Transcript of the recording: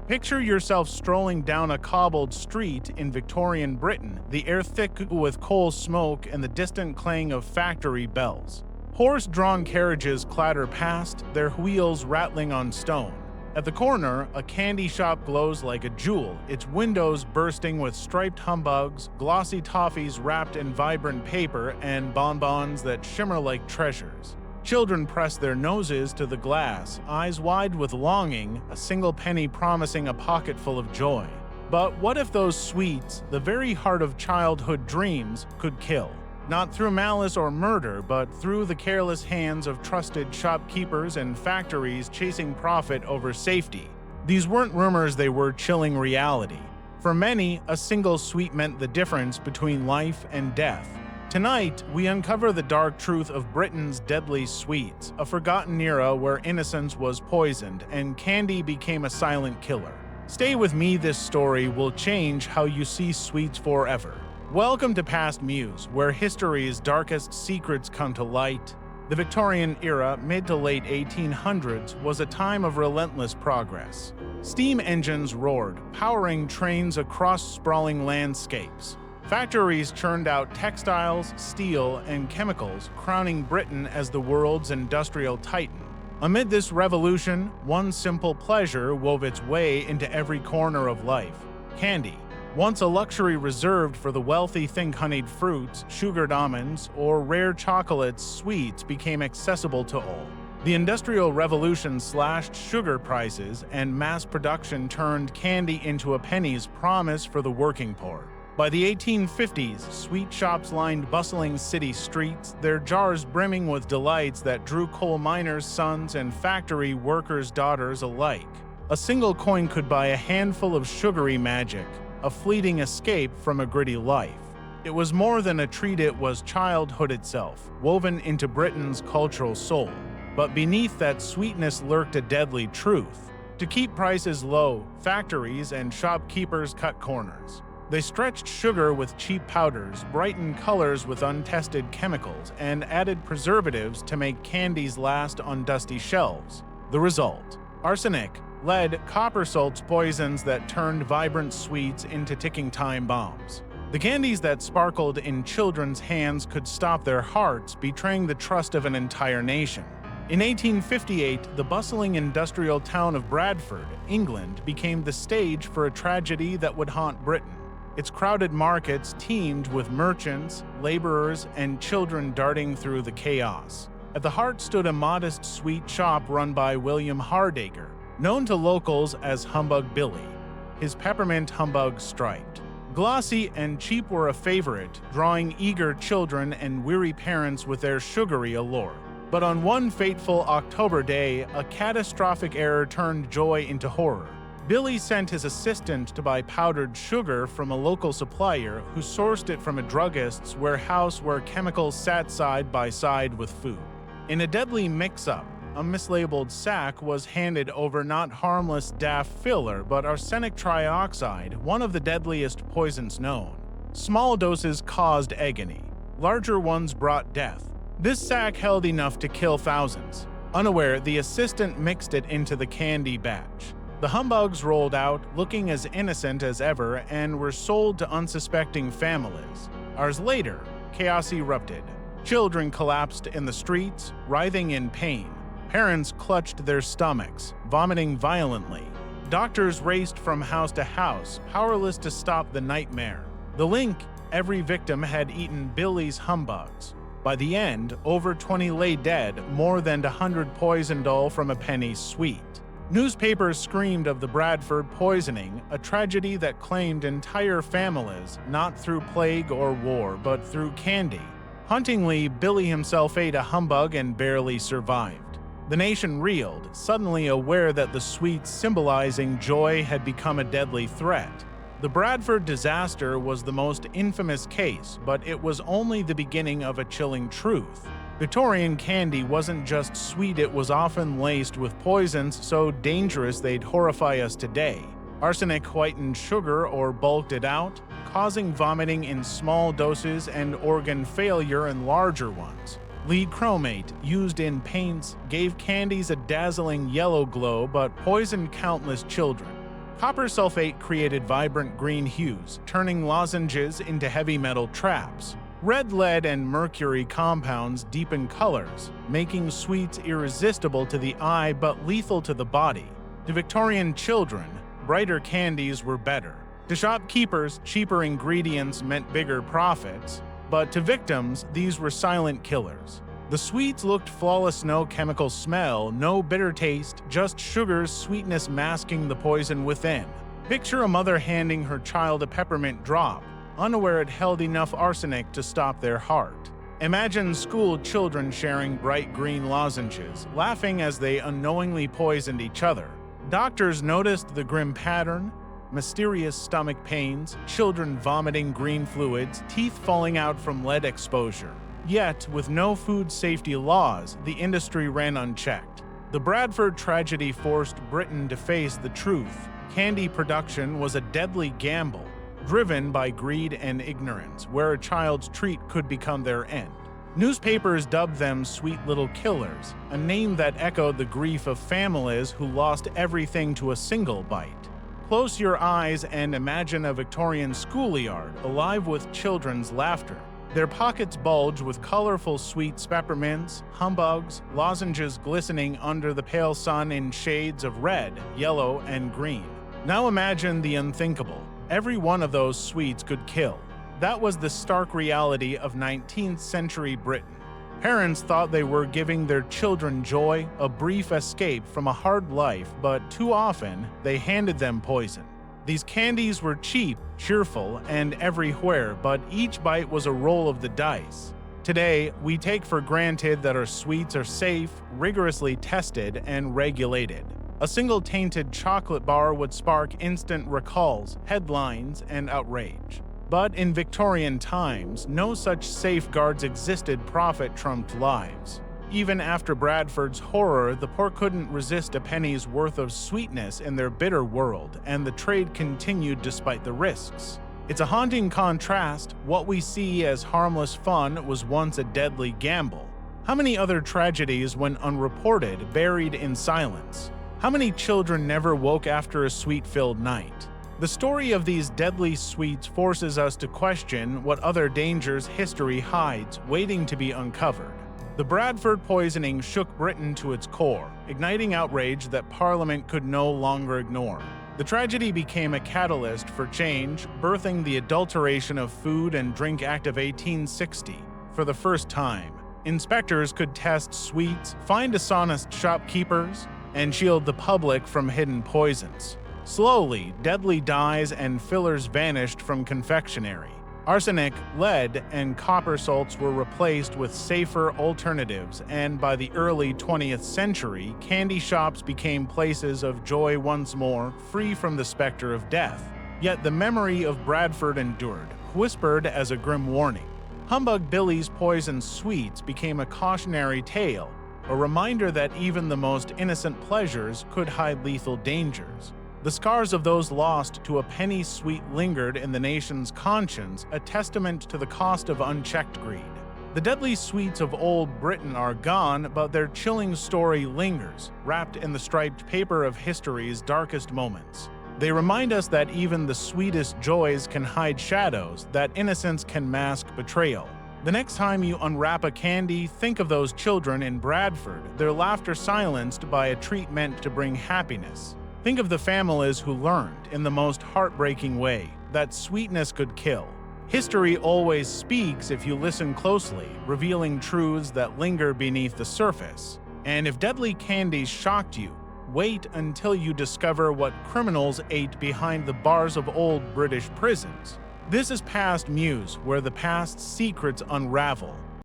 Picture yourself strolling down a cobbled street in Victorian Britain, the air thick with coal smoke and the distant clang of factory bells. Horse-drawn carriages clatter past, their wheels rattling on stone. At the corner, a candy shop glows like a jewel, its windows bursting with striped humbugs, glossy toffees wrapped in vibrant paper, and bonbons that shimmer like treasures. Children press their noses to the glass, eyes wide with longing, a single penny promising a pocketful of joy. But what if those sweets, the very heart of childhood dreams, could kill? Not through malice or murder, but through the careless hands of trusted shopkeepers and factories chasing profit over safety. These weren't rumors, they were chilling reality. For many, a single sweet meant the difference between life and death. Tonight, we uncover the dark truth of Britain's deadly sweets, a forgotten era where innocence was poisoned and candy became a silent killer. Stay with me, this story will change how you see sweets forever. Welcome to PastMuse, where history's darkest secrets come to light. The Victorian era, mid to late 1800s, was a time of relentless progress. Steam engines roared, powering trains across sprawling landscapes. Factories churned out textiles, steel, and chemicals, crowning Britain as the world's industrial titan. Amid this revolution, one simple pleasure wove its way into every corner of life: candy. Once a luxury reserved for the wealthy, think honeyed fruits, sugared almonds, or rare chocolates, sweets became accessible to all. The Industrial Revolution slashed sugar prices, and mass production turned candy into a penny's promise for the working poor. By the 1850s, sweet shops lined bustling city streets, their jars brimming with delights that drew coal miners' sons and factory workers' daughters alike. A single coin could buy a handful of sugary magic, a fleeting escape from a gritty life. It was more than a treat, it was childhood itself, woven into Britain's cultural soul. But beneath that sweetness lurked a deadly truth. To keep prices low, factories and shopkeepers cut corners. They stretched sugar with cheap powders, brightened colors with untested chemicals, and added preservatives to make candies last on dusty shelves. The result: arsenic, lead, copper salts, poisons that turned vibrant sweets into ticking time bombs. The candies that sparkled in children's hands could stop their hearts, betraying the trust of an entire nation. In 1858, the bustling industrial town of Bradford, England, became the stage for a tragedy that would haunt Britain. Its crowded markets teemed with merchants, laborers, and children darting through the chaos. At the heart stood a modest sweet shop run by William Hardacre, known to locals as Humbug Billy, his peppermint humbug striped. Glossy and cheap were a favorite, drawing eager children and weary parents with their sugary allure. But on one fateful October day, a catastrophic error turned joy into horror. Billy sent his assistant to buy powdered sugar from a local supplier who sourced it from a druggist's warehouse where chemicals sat side by side with food. In a deadly mix-up, a mislabeled sack was handed over, not harmless DAF filler, but arsenic trioxide, one of the deadliest poisons known. Small doses caused agony. Larger ones brought death. This sack held enough to kill thousands. Unaware, the assistant mixed it into the candy batch. The humbugs rolled out, looking as innocent as ever, and were sold to unsuspecting families. Hours later, chaos erupted. Children collapsed in the streets, writhing in pain. Parents clutched their stomachs, vomiting violently. Doctors raced from house to house, powerless to stop the nightmare. The link: every victim had eaten Billy's humbugs. By the end, over 20 lay dead, more than 100 poisoned all from a penny sweet. Newspapers screamed of the Bradford Poisoning, a tragedy that claimed entire families, not through plague or war, but through candy. Hauntingly, Billy himself ate a humbug and barely survived. The nation reeled, suddenly aware that the sweets symbolizing joy had become a deadly threat. The Bradford disaster was the most infamous case, but it was only the beginning of a chilling truth. Victorian candy wasn't just sweet, it was often laced with poisons so dangerous they'd horrify us today. Arsenic whitened sugar or bulked it out, causing vomiting in small doses and organ failure in larger ones. Lead chromate, used in paints, gave candies a dazzling yellow glow but poisoned countless children. Copper sulfate created vibrant green hues, turning lozenges into heavy metal traps. Red lead and mercury compounds deepen colors, making sweets irresistible to the eye but lethal to the body. To Victorian children, brighter candies were better. To shopkeepers, cheaper ingredients meant bigger profits. But to victims, these were silent killers. The sweets looked flawless, no chemical smell, no bitter taste, just sugar's sweetness masking the poison within. Picture a mother handing her child a peppermint drop, unaware it held enough arsenic to stop their heart. Imagine school children sharing bright green lozenges, laughing as they unknowingly poisoned each other. Doctors noticed the grim pattern: mysterious stomach pains, children vomiting green fluids, teeth falling out from lead exposure. Yet, with no food safety laws, the industry ran unchecked. The Bradford tragedy forced Britain to face the truth. Candy production was a deadly gamble, driven by greed and ignorance, where a child's treat could become their end. Newspapers dubbed them sweet little killers, a name that echoed the grief of families who lost everything to a single bite. Close your eyes and imagine a Victorian schoolyard alive with children's laughter. Their pockets bulge with colorful sweets, peppermints, humbugs, lozenges glistening under the pale sun in shades of red, yellow, and green. Now imagine the unthinkable. Every one of those sweets could kill. That was the stark reality of 19th century Britain. Parents thought they were giving their children joy, a brief escape from a hard life, but too often they handed them poison. These candies were cheap, cheerful, and everywhere, but each bite was a roll of the dice. Today, we take for granted that our sweets are safe, rigorously tested, and regulated. A single tainted chocolate bar would spark instant recalls, headlines, and outrage. But in Victorian times, no such safeguards existed. Profit trumped lives. Even after Bradford's horror, the poor couldn't resist a penny's worth of sweetness in their bitter world, and the trade continued despite the risks. It's a haunting contrast. What we see as harmless fun was once a deadly gamble. How many other tragedies went unreported, buried in silence? How many children never woke after a sweet-filled night? The story of these deadly sweets forces us to question what other dangers history hides, waiting to be uncovered. The Bradford poisoning shook Britain to its core, igniting outrage that Parliament could no longer ignore. The tragedy became a catalyst for change, birthing the Adulteration of Food and Drink Act of 1860. For the first time, inspectors could test sweets, find dishonest shopkeepers, and shield the public from hidden poisons. Slowly, deadly dyes and fillers vanished from confectionery. Arsenic, lead, and copper salts were replaced with safer alternatives, and by the early 20th century, candy shops became places of joy once more, free from the specter of death. Yet the memory of Bradford endured, whispered as a grim warning. Humbug Billy's poisoned sweets became a cautionary tale, a reminder that even the most innocent pleasures could hide lethal dangers. The scars of those lost to a penny sweet lingered in the nation's conscience, a testament to the cost of unchecked greed. The deadly sweets of old Britain are gone, but their chilling story lingers, wrapped in the striped paper of history's darkest moments. They remind us that even the sweetest joys can hide shadows, that innocence can mask betrayal. The next time you unwrap a candy, think of those children in Bradford, their laughter silenced by a treat meant to bring happiness. Think of the families who learned, in the most heartbreaking way, that sweetness could kill. History always speaks if you listen closely, revealing truths that linger beneath the surface. And if deadly candies shocked you, wait until you discover what criminals ate behind the bars of old British prisons. This is PastMuse, where the past's secrets unravel.